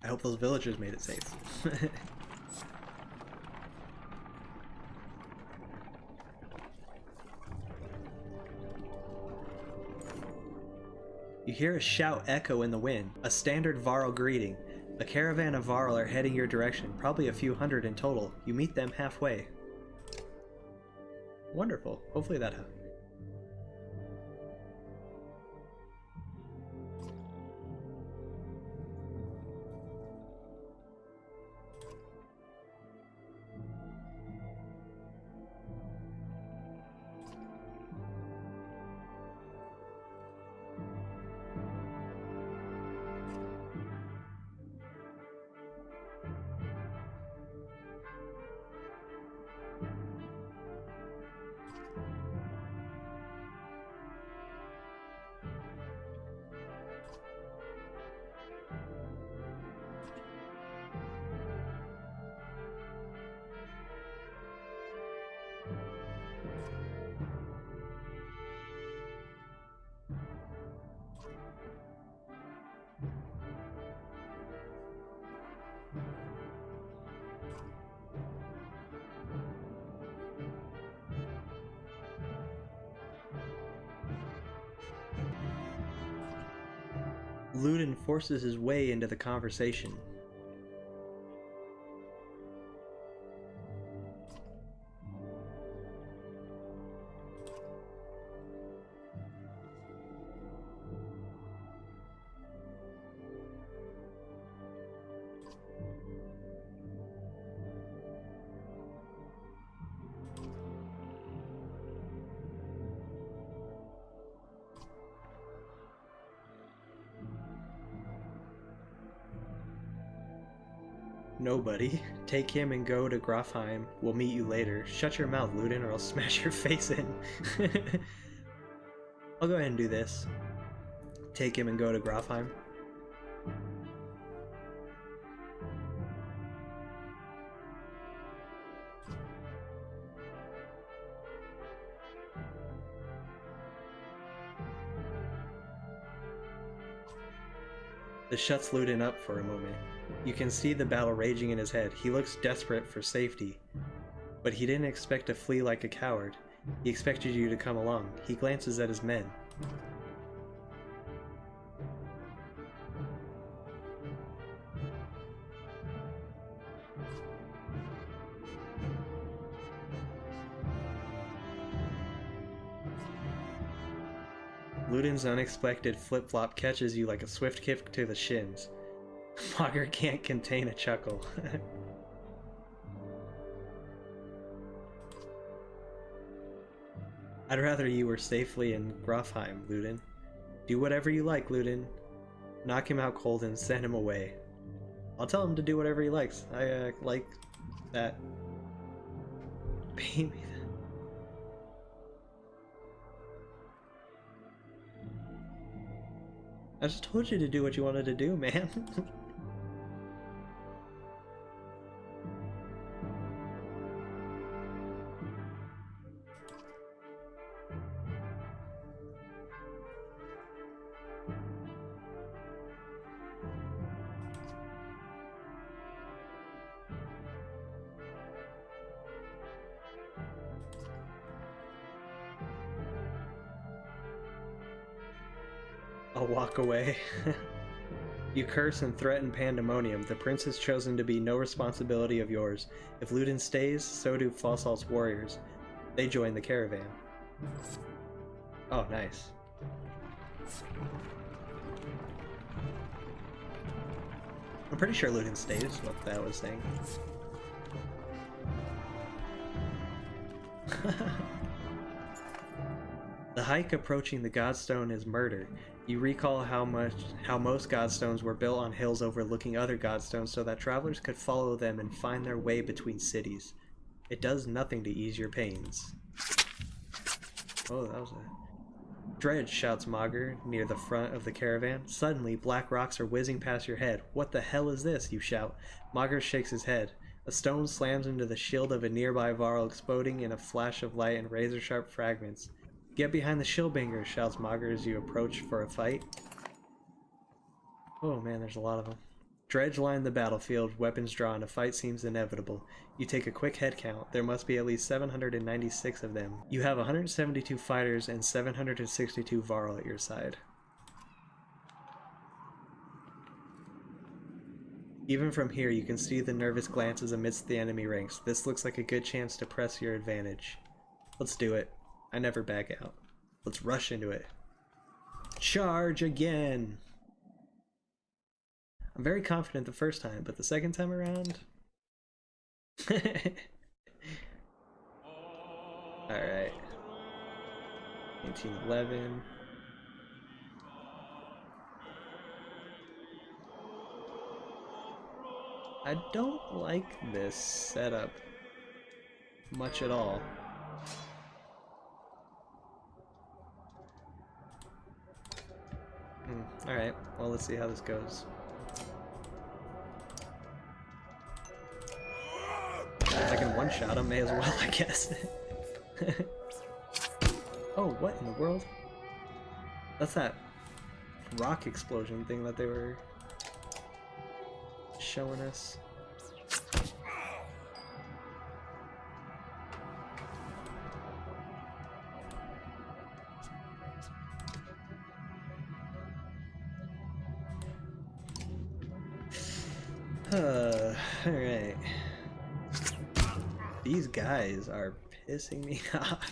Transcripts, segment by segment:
I hope those villagers made it safe. You hear a shout echo in the wind, a standard Varl greeting. A caravan of Varl are heading your direction, probably a few hundred in total. You meet them halfway. Wonderful. Hopefully that happens. Ludin forces his way into the conversation. Nobody. Take him and go to Grofheim. We'll meet you later. Shut your mouth, Ludin, or I'll smash your face in. I'll go ahead and do this. Take him and go to Grofheim. This shuts Ludin up for a moment. You can see the battle raging in his head. He looks desperate for safety. But he didn't expect to flee like a coward. He expected you to come along. He glances at his men. Ludin's unexpected flip-flop catches you like a swift kick to the shins. Mogger can't contain a chuckle. I'd rather you were safely in Grofheim, Ludin. Do whatever you like, Ludin. Knock him out cold and send him away. I'll tell him to do whatever he likes. I like that. Pay me that. I just told you to do what you wanted to do, man. I'll walk away. You curse and threaten pandemonium. The prince has chosen to be no responsibility of yours. If Ludin stays, so do Fossalt's warriors. They join the caravan. Oh, nice. I'm pretty sure Ludin stays, what that was saying. The hike approaching the Godstone is murder. You recall how most Godstones were built on hills overlooking other Godstones so that travelers could follow them and find their way between cities. It does nothing to ease your pains. Oh, that was a... Dredge, shouts Mogger near the front of the caravan. Suddenly, black rocks are whizzing past your head. What the hell is this? You shout. Mogger shakes his head. A stone slams into the shield of a nearby Varl, exploding in a flash of light and razor-sharp fragments. Get behind the shieldbanger, shouts Mogger as you approach for a fight. Oh man, there's a lot of them. Dredge line the battlefield, weapons drawn, a fight seems inevitable. You take a quick head count. There must be at least 796 of them. You have 172 fighters and 762 Varl at your side. Even from here, you can see the nervous glances amidst the enemy ranks. This looks like a good chance to press your advantage. Let's do it. I never back out. Let's rush into it. Charge again! I'm very confident the first time, but the second time around... Alright. 1811. I don't like this setup much at all. Alright, well, let's see how this goes. If I can one-shot him, may as well, I guess. Oh, what in the world? That's that rock explosion thing that they were showing us. Alright. These guys are pissing me off.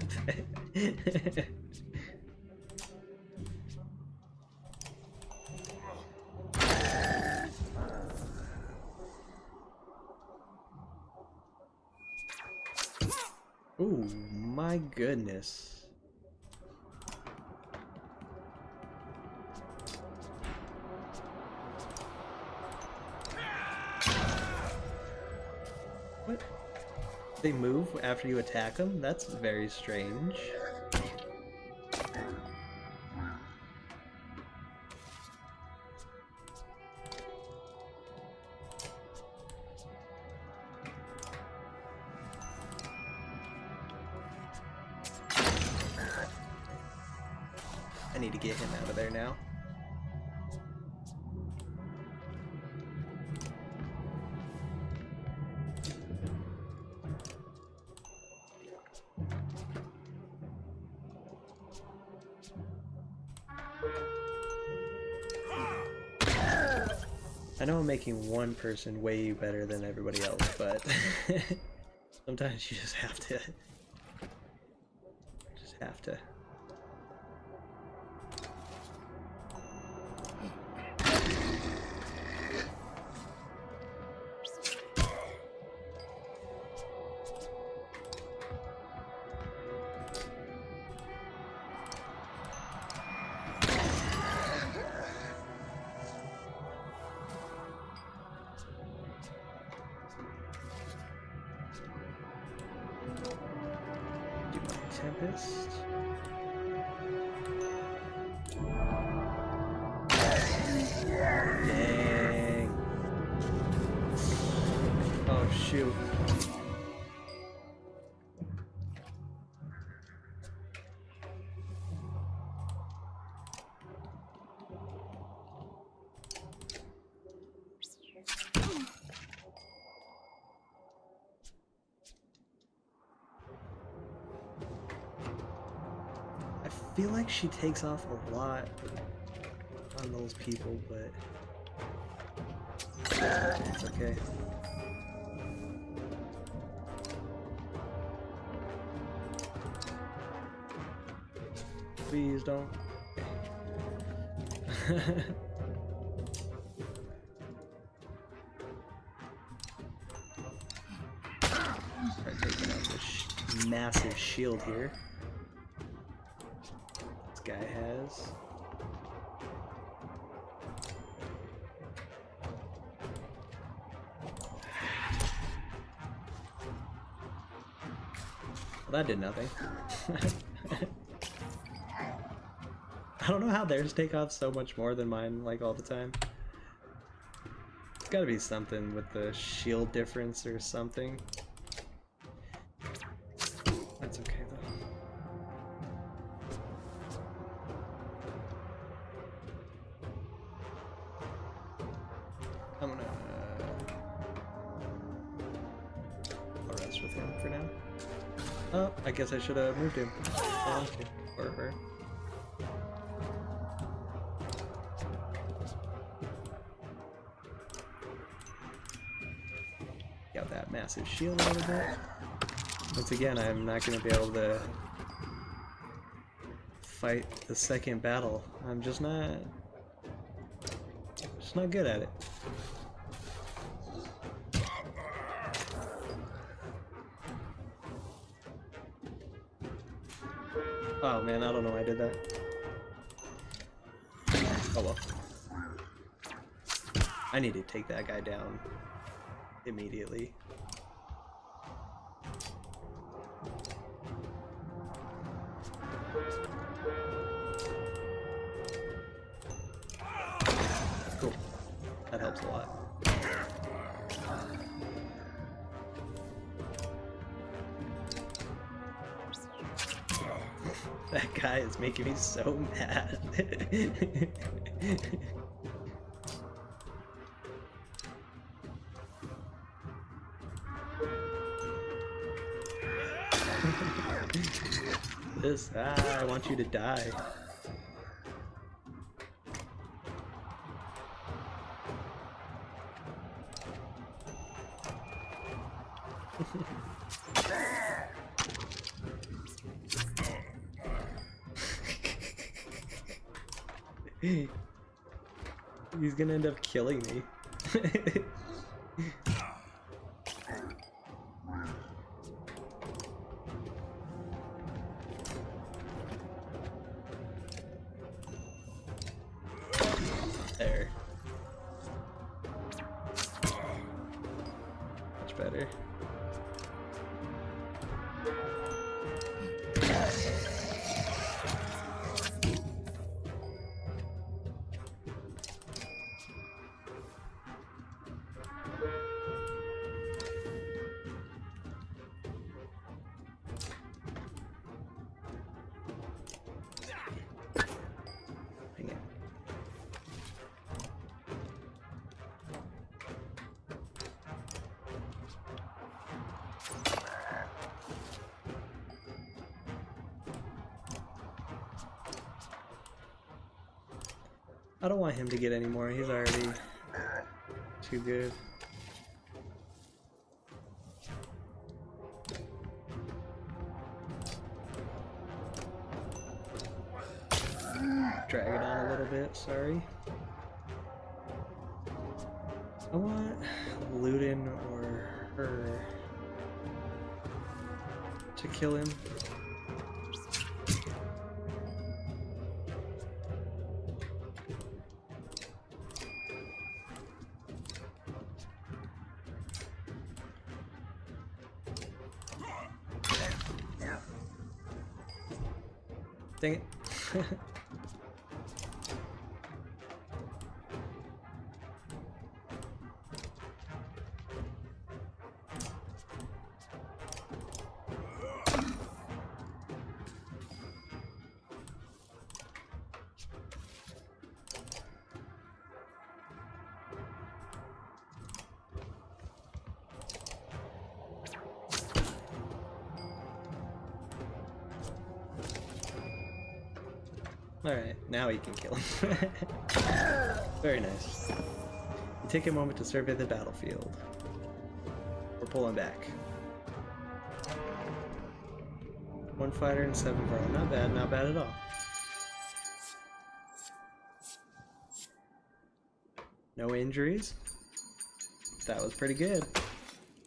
Ooh, my goodness. What? They move after you attack them? That's very strange. I need to get him out of there now. I know I'm making one person way better than everybody else, but sometimes you just have to. Tempest. Dang. Oh shoot. I feel like she takes off a lot on those people, but it's okay. Please don't. Start taking out this massive shield here. Guy has. Well, that did nothing. I don't know how theirs take off so much more than mine, like, all the time. It's gotta be something with the shield difference or something. That's okay though. I'm gonna... I'll rest with him for now. Oh, I guess I should have moved him. Oh, okay. Or her. Got that massive shield out of it. Once again, I'm not going to be able to fight the second battle. I'm just not good at it. Oh man, I don't know why I did that. Oh well. I need to take that guy down immediately. Cool. That helps a lot. That guy is making me so mad. I want you to die. He's gonna end up killing me. There. Much better. I don't want him to get any more, he's already too good. Drag it on a little bit, sorry. I want Ludin or her to kill him. Dang it. Alright, now he can kill him. Very nice. You take a moment to survey the battlefield. We're pulling back. 1 fighter and 7 bro. Not bad at all. No injuries. That was pretty good.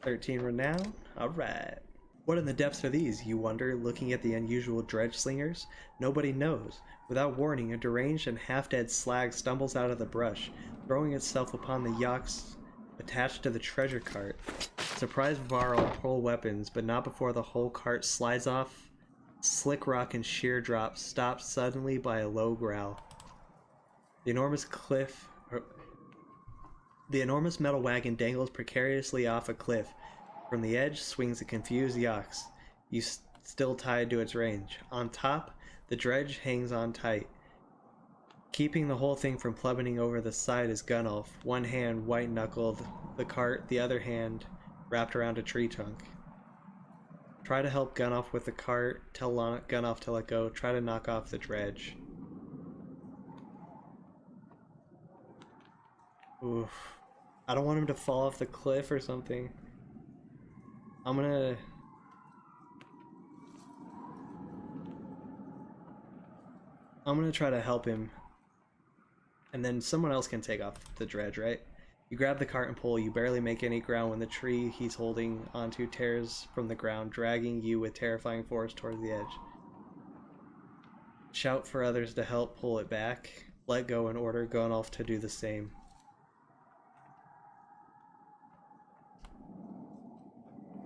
13 renown. Alright. What in the depths are these, you wonder, looking at the unusual dredge slingers? Nobody knows. Without warning, a deranged and half-dead slag stumbles out of the brush, throwing itself upon the yaks attached to the treasure cart. Surprised Varl pull weapons, but not before the whole cart slides off. Slick rock and sheer drop, stopped suddenly by a low growl. The enormous metal wagon dangles precariously off a cliff. From the edge swings a confused yaks, still tied to its range. On top, the dredge hangs on tight. Keeping the whole thing from plummeting over the side is Gunnulf, one hand white-knuckled the cart, the other hand wrapped around a tree trunk. Try to help Gunnulf with the cart, tell Gunnulf to let go, try to knock off the dredge. Oof. I don't want him to fall off the cliff or something. I'm gonna try to help him. And then someone else can take off the dredge, right? You grab the cart and pull. You barely make any ground when the tree he's holding onto tears from the ground, dragging you with terrifying force towards the edge. Shout for others to help pull it back. Let go and order Gunnulf to do the same.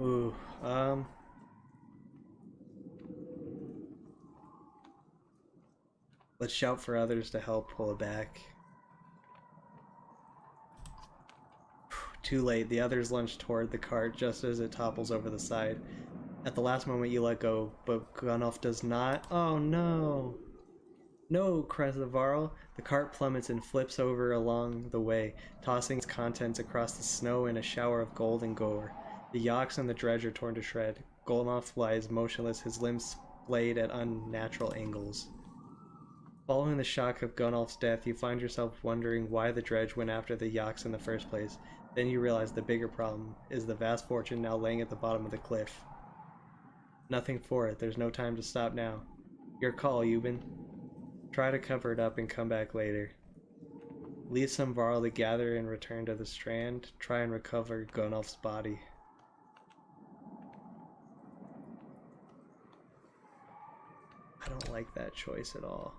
Ooh, let's shout for others to help pull it back. Too late, the others lunge toward the cart just as it topples over the side. At the last moment you let go, but Gunnulf does not. Oh no! No, cries the Varl. The cart plummets and flips over along the way, tossing its contents across the snow in a shower of gold and gore. The yokes and the dredge are torn to shred. Gunnulf lies motionless, his limbs splayed at unnatural angles. Following the shock of Gunnulf's death, you find yourself wondering why the dredge went after the yokes in the first place. Then you realize the bigger problem is the vast fortune now laying at the bottom of the cliff. Nothing for it, there's no time to stop now. Your call, Euban. Try to cover it up and come back later. Leave some Varl to gather and return to the strand. Try and recover Gunnulf's body. I don't like that choice at all.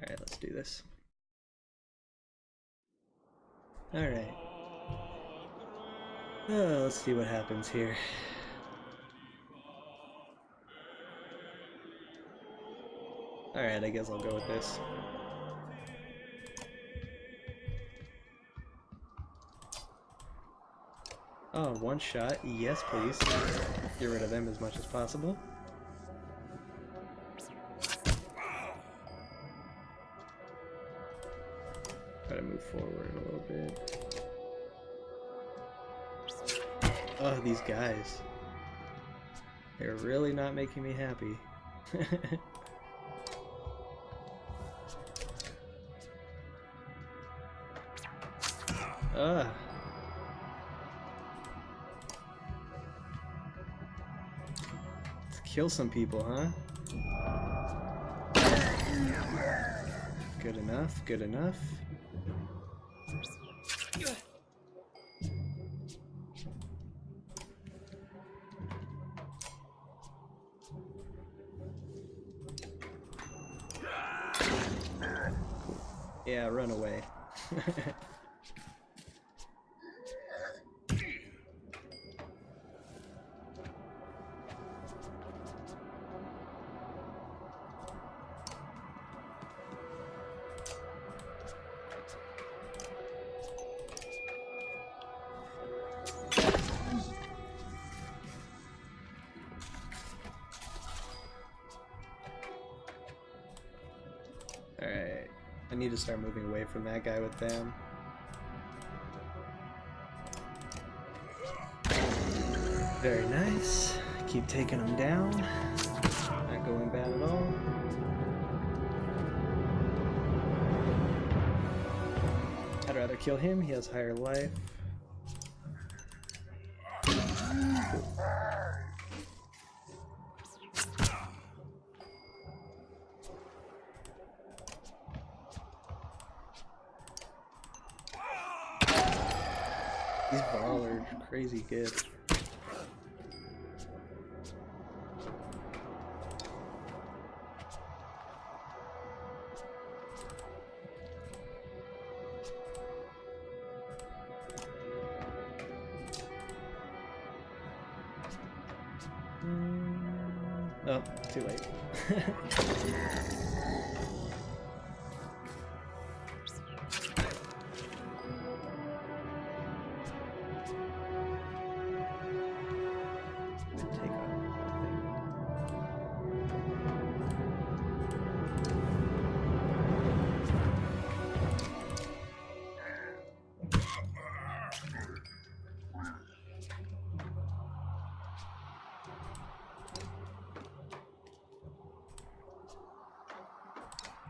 Alright, let's do this. Alright. Let's see what happens here. Alright, I guess I'll go with this. Oh, one shot. Yes, please. Get rid of them as much as possible. Try to move forward a little bit. Oh, these guys. They're really not making me happy. Ugh. Let's kill some people, huh? Good enough, good enough. Yeah, run away. Alright, I need to start moving away from that guy with them. Very nice. Keep taking him down. Not going bad at all. I'd rather kill him, he has higher life. These Varl are crazy good. Oh, too late.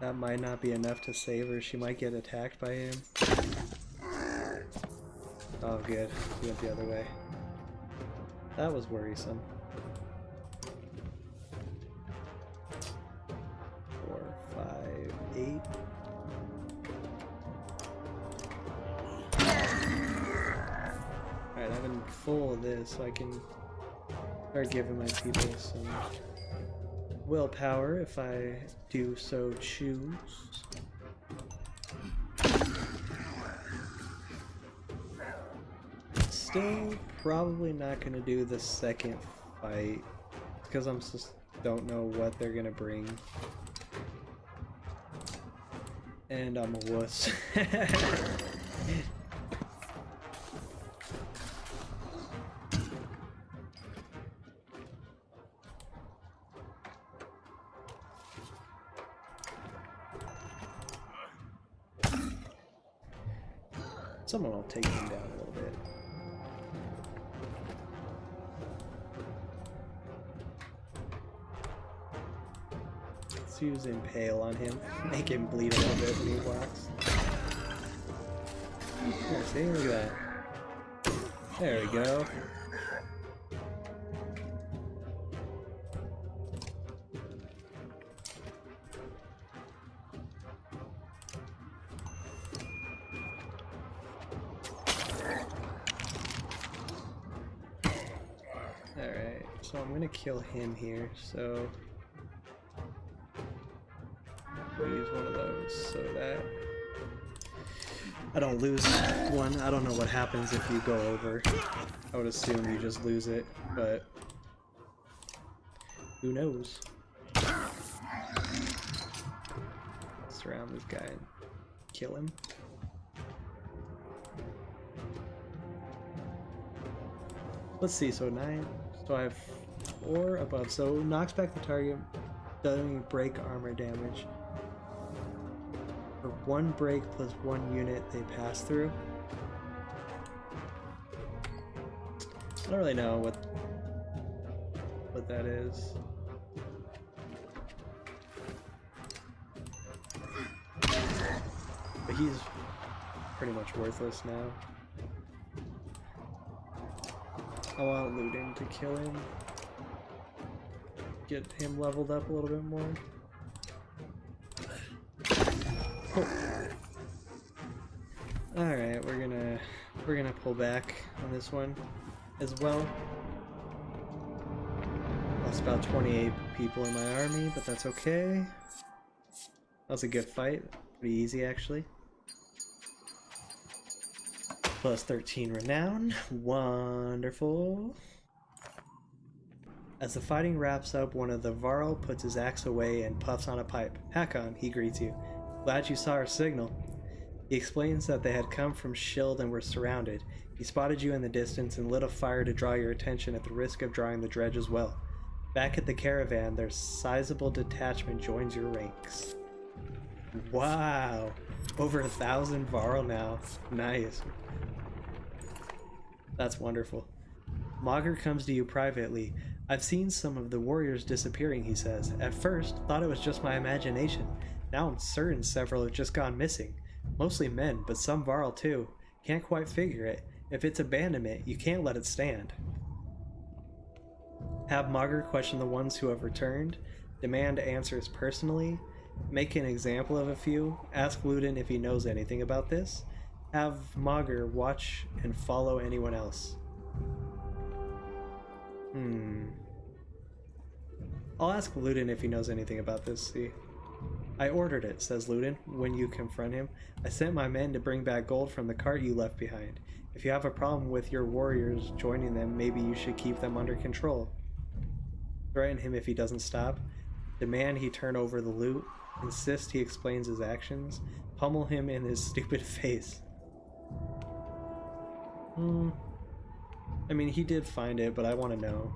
That might not be enough to save her. She might get attacked by him. Oh, good. He went the other way. That was worrisome. 4, 5, 8. Alright, I've been full of this, so I can start giving my people some willpower if I do so choose. Still probably not gonna do the second fight because I'm just don't know what they're gonna bring. And I'm a wuss. Someone will take him down a little bit. Let's use Impale on him. Make him bleed a little bit when he walks. There, see? Look at that. There we go. Alright, so I'm gonna kill him here, so we'll use one of those so that I don't lose one. I don't know what happens if you go over. I would assume you just lose it, but who knows? Surround this guy and kill him. Let's see, so 9, so I have 4 above, so knocks back the target, doesn't break armor damage. For 1 break plus 1 unit they pass through. I don't really know what that is. But he's pretty much worthless now. I want Looting to kill him. Get him leveled up a little bit more. Oh. Alright, we're gonna pull back on this one as well. Lost about 28 people in my army, but that's okay. That was a good fight. Pretty easy actually. Plus 13 renown. Wonderful. As the fighting wraps up, one of the Varl puts his axe away and puffs on a pipe. Hakon, he greets you. Glad you saw our signal. He explains that they had come from Shield and were surrounded. He spotted you in the distance and lit a fire to draw your attention at the risk of drawing the dredge as well. Back at the caravan, their sizable detachment joins your ranks. Wow! Over 1,000 Varl now. Nice. That's wonderful. Mogger comes to you privately. I've seen some of the warriors disappearing, he says. At first, thought it was just my imagination. Now I'm certain several have just gone missing. Mostly men, but some Varl too. Can't quite figure it. If it's abandonment, you can't let it stand. Have Mogger question the ones who have returned. Demand answers personally. Make an example of a few. Ask Luden if he knows anything about this. Have Mager watch and follow anyone else. I'll ask Ludin if he knows anything about this, see. I ordered it, says Ludin, when you confront him. I sent my men to bring back gold from the cart you left behind. If you have a problem with your warriors joining them, maybe you should keep them under control. Threaten him if he doesn't stop. Demand he turn over the loot. Insist he explains his actions. Pummel him in his stupid face. I mean, he did find it, but I want to know.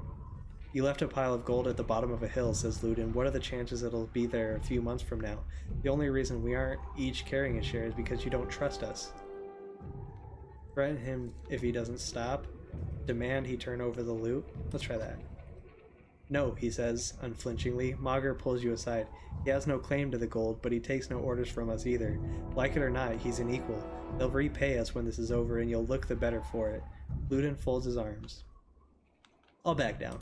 You left a pile of gold at the bottom of a hill, says Ludin. What are the chances it'll be there a few months from now? The only reason we aren't each carrying a share is because you don't trust us. Threaten him if he doesn't stop. Demand he turn over the loot. Let's try that. No, he says, unflinchingly. Mager pulls you aside. He has no claim to the gold, but he takes no orders from us either. Like it or not, he's an equal. They'll repay us when this is over, and you'll look the better for it. Ludin folds his arms. I'll back down.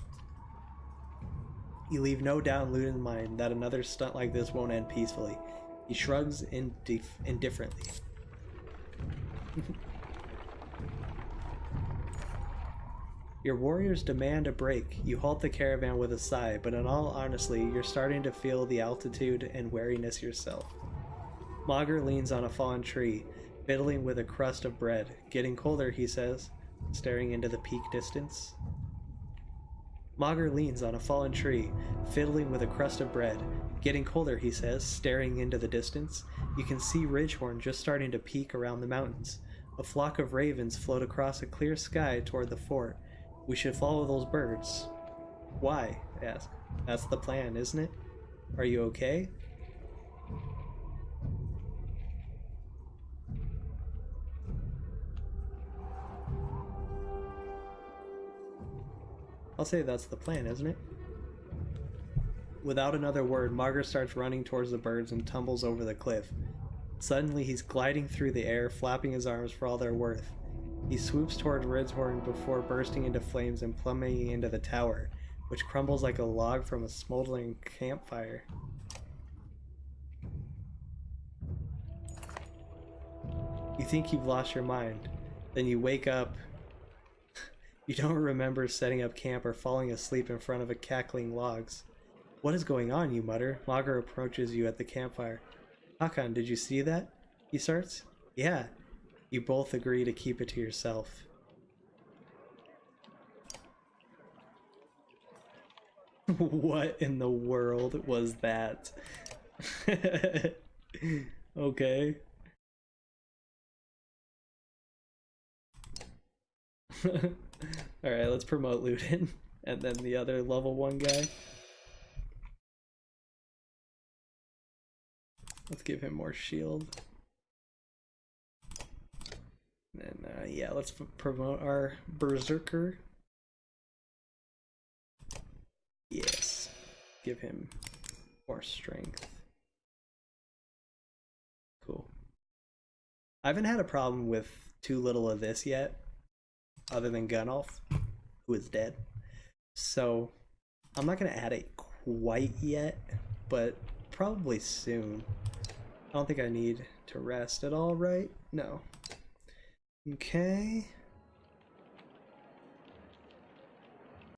You leave no doubt in Ludin's mind that another stunt like this won't end peacefully. He shrugs indifferently. Your warriors demand a break. You halt the caravan with a sigh, but in all honesty, you're starting to feel the altitude and weariness yourself. Mager leans on a fallen tree, fiddling with a crust of bread. Getting colder, he says, staring into the peak distance. Mager leans on a fallen tree, fiddling with a crust of bread. Getting colder, he says, staring into the distance. You can see Ridgehorn just starting to peek around the mountains. A flock of ravens float across a clear sky toward the fort. We should follow those birds. Why? I ask. That's the plan, isn't it? Are you okay? I'll say that's the plan, isn't it? Without another word, Mager starts running towards the birds and tumbles over the cliff. Suddenly, he's gliding through the air, flapping his arms for all they're worth. He swoops toward Ridgehorn before bursting into flames and plummeting into the tower, which crumbles like a log from a smoldering campfire. You think you've lost your mind. Then you wake up. You don't remember setting up camp or falling asleep in front of a cackling logs. What is going on, you mutter. Mager approaches you at the campfire. Hakan, did you see that? He starts. Yeah. You both agree to keep it to yourself. What in the world was that? Okay. Alright, let's promote Ludin. And then the other level 1 guy. Let's give him more shield. And then, yeah, let's promote our Berserker. Yes. Give him more strength. Cool. I haven't had a problem with too little of this yet, other than Gunnulf, who is dead. So, I'm not going to add it quite yet, but probably soon. I don't think I need to rest at all, right? No. Okay.